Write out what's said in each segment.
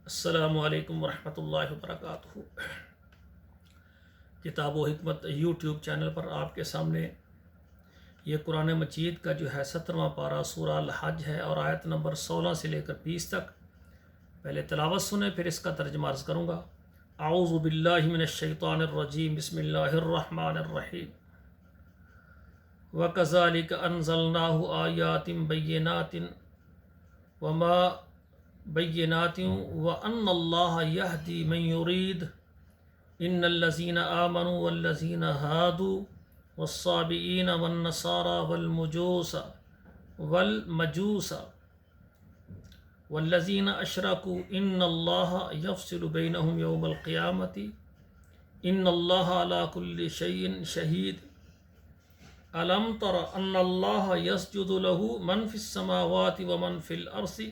السلام علیکم ورحمۃ اللہ وبرکاتہ۔ کتاب و حکمت یوٹیوب چینل پر آپ کے سامنے یہ قرآن مجید کا جو ہے 17واں پارہ سورہ الحج ہے اور آیت نمبر 16 سے لے کر 20 تک۔ پہلے تلاوت سنیں پھر اس کا ترجمہ عرض کروں گا۔ اعوذ باللہ من الشیطان الرجیم، بسم اللہ الرحمن الرحیم۔ وَكَذَلِكَ أَنزَلْنَاهُ آيَاتٍ بَيِّنَاتٍ وَمَا بَيِّنَاتٍ وَأَنَّ اللَّهَ يَهْدِي مَن يُرِيدُ إِنَّ الَّذِينَ آمَنُوا وَالَّذِينَ هَادُوا وَالصَّابِئِينَ وَالنَّصَارَى وَالْمَجُوسَ وَالَّذِينَ أَشْرَكُوا إِنَّ اللَّهَ يَفْصِلُ بَيْنَهُمْ يَوْمَ الْقِيَامَةِ إِنَّ اللَّهَ عَلَى كُلِّ شَيْءٍ شَهِيدٌ أَلَمْ تَرَ أَنَّ اللَّهَ يَسْجُدُ لَهُ مَنْ فِي السَّمَاوَاتِ وَمَنْ فِي الْأَرْضِ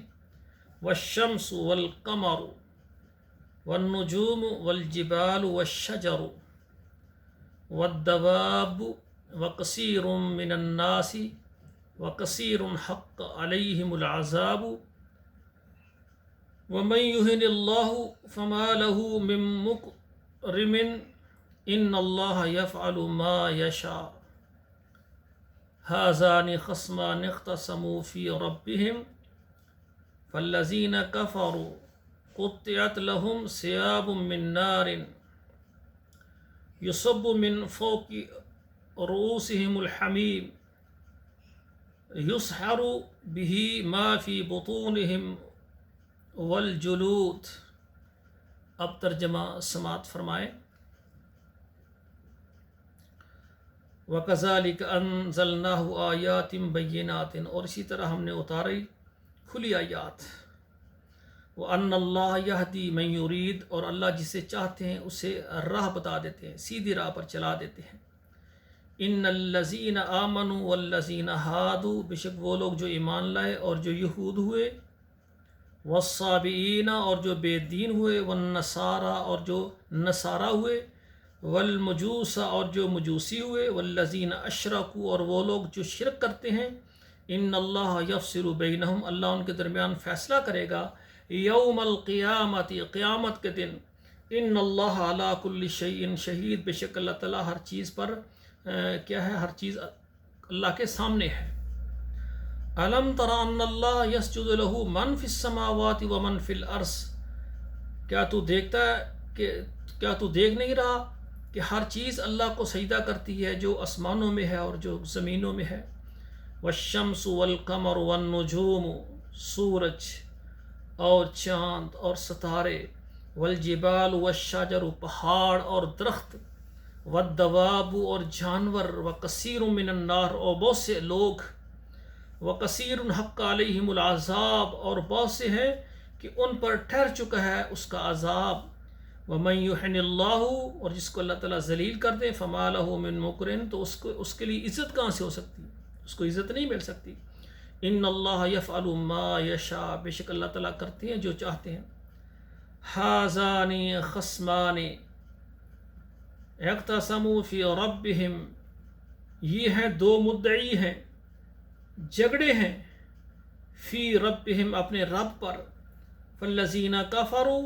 وَالشَّمْسُ وَالْقَمَرُ وَالنُّجُومُ وَالْجِبَالُ وَالشَّجَرُ وَالدَّوَابُ وَكَثِيرٌ مِّنَ النَّاسِ وَكَثِيرٌ حَقَّ عَلَيْهِمُ الْعَذَابُ وَمَن يُهِنِ اللَّهُ فَمَا لَهُ مِن مُّكْرِمٍ إِنَّ اللَّهَ يَفْعَلُ مَا يَشَاءُ هَٰذَانِ خَصْمَانِ اخْتَصَمُوا فِي رَبِّهِمْ فَالَّذِينَ كَفَرُوا قُطِّعَتْ لَهُمْ ثِيَابٌ مِّن نَّارٍ يُصَبُّ مِن فَوْقِ رُءُوسِهِمُ الْحَمِيمُ يُصْهَرُ بِهِ مَا فِي بُطُونِهِمْ وَالْجُلُودُ۔ اب ترجمہ سماعت فرمائیں۔ وَكَذَلِكَ أَنزَلْنَاهُ آيَاتٍ بَيِّنَاتٍ، اور اسی طرح ہم نے اتاری کھلی آیات۔ وَأَنَّ اللَّهَ يَهْدِي مَن يُرِيدُ، اور اللہ جسے چاہتے ہیں اسے راہ بتا دیتے ہیں، سیدھی راہ پر چلا دیتے ہیں۔ إِنَّ الَّذِينَ آمَنُوا وَالَّذِينَ هَادُوا، بے شک وہ لوگ جو ایمان لائے اور جو یہود ہوئے، وَالصَّابِئِینَ اور جو بے دین ہوئے، وَالنَّصَارَى اور جو نصارہ ہوئے، وَالْمَجُوسَ اور جو مجوسی ہوئے، وَالَّذِينَ أَشْرَكُوا اور وہ لوگ جو شرک کرتے ہیں، إِنَّ اللَّهَ يَفْصِلُ بَيْنَهُمْ اللہ ان کے درمیان فیصلہ کرے گا، یوم القیامت قیامت کے دن۔ إِنَّ اللَّهَ عَلَى كُلِّ شَيْءٍ شَهِيدٌ، بے شک اللہ تعالیٰ ہر چیز پر کیا ہے، ہر چیز اللہ کے سامنے ہے۔ أَلَمْ تَرَ أَنَّ اللَّهَ يَسْجُدُ لَهُ مَنْ فِي السَّمَاوَاتِ وَمَنْ فِي الْأَرْضِ، کیا تو دیکھ نہیں رہا کہ ہر چیز اللہ کو سجدہ کرتی ہے جو آسمانوں میں ہے اور جو زمینوں میں ہے۔ والشمس والقمر والنجوم، سورج اور چاند اور ستارے، والجبال والشجر پہاڑ اور درخت، والدواب اور جانور، وکثیر من النار اور بہت سے لوگ، وکثیر حق علیہم العذاب اور بہت سے ہیں کہ ان پر ٹھہر چکا ہے اس کا عذاب۔ ومن یہن اللہ، اور جس کو اللہ تعالیٰ ذلیل کر دے، فما لہ من مکرم، تو اس کے لیے عزت کہاں سے ہو سکتی، اس کو عزت نہیں مل سکتی۔ ان اللہ یفعل ما یشاء، بے شک اللہ تعالیٰ کرتے ہیں جو چاہتے ہیں۔ ھذان خصمان اختصموا فی ربہم، یہ ہیں دو مدعی ہیں، جھگڑے ہیں، فی ربہم اپنے رب پر۔ فالذین کفروا،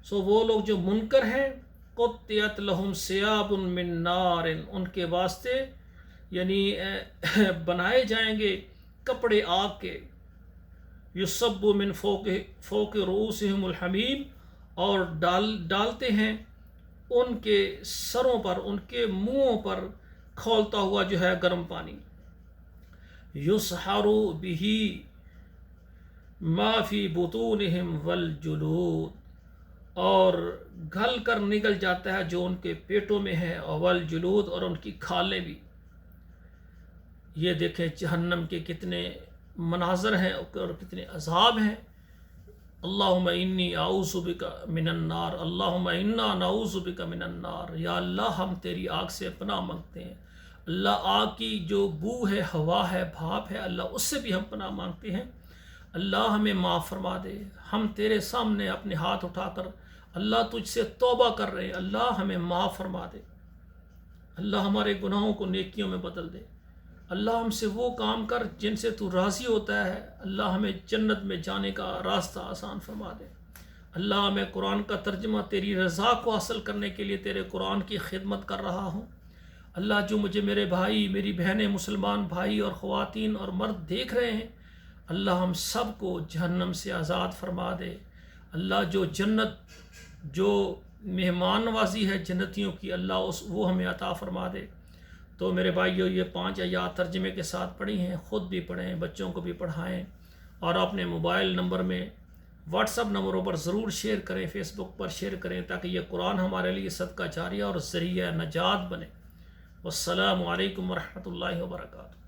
سو وہ لوگ جو منکر ہیں، قطعت لہم ثیاب من نار، ان کے واسطے یعنی بنائے جائیں گے کپڑے آگ کے، یصب من فوق رؤوسہم الحمیم، اور ڈالتے ہیں ان کے سروں پر، ان کے منہوں پر کھولتا ہوا جو ہے گرم پانی۔ یصہر بہ ما فی بطونہم والجلود، اور گھل کر نکل جاتا ہے جو ان کے پیٹوں میں ہے، اور والجلود اور ان کی کھالیں بھی۔ یہ دیکھیں جہنم کے کتنے مناظر ہیں اور کتنے عذاب ہیں۔ اللہم انی اعوذ بک من النار، اللہم انا نعوذ بک من النار، یا اللہ ہم تیری آگ سے پناہ مانگتے ہیں۔ اللہ آگ کی جو بو ہے، ہوا ہے، بھاپ ہے، اللہ اس سے بھی ہم پناہ مانگتے ہیں۔ اللہ ہمیں معاف فرما دے، ہم تیرے سامنے اپنے ہاتھ اٹھا کر اللہ تجھ سے توبہ کر رہے ہیں، اللہ ہمیں معاف فرما دے، اللہ ہمارے گناہوں کو نیکیوں میں بدل دے، اللہ ہم سے وہ کام کر جن سے تو راضی ہوتا ہے، اللہ ہمیں جنت میں جانے کا راستہ آسان فرما دے۔ اللہ میں قرآن کا ترجمہ تیری رضا کو حاصل کرنے کے لیے تیرے قرآن کی خدمت کر رہا ہوں۔ اللہ جو مجھے میرے بھائی، میری بہنیں، مسلمان بھائی اور خواتین اور مرد دیکھ رہے ہیں، اللہ ہم سب کو جہنم سے آزاد فرما دے۔ اللہ جو جنت، جو مہمان نوازی ہے جنتیوں کی، اللہ وہ ہمیں عطا فرما دے۔ تو میرے بھائیو، یہ 5 آیات ترجمے کے ساتھ پڑھی ہیں، خود بھی پڑھیں، بچوں کو بھی پڑھائیں، اور اپنے موبائل نمبر میں واٹس اپ نمبروں پر ضرور شیئر کریں، فیس بک پر شیئر کریں، تاکہ یہ قرآن ہمارے لیے صدقہ جاریہ اور ذریعہ نجات بنے۔ والسلام علیکم ورحمۃ اللہ وبرکاتہ۔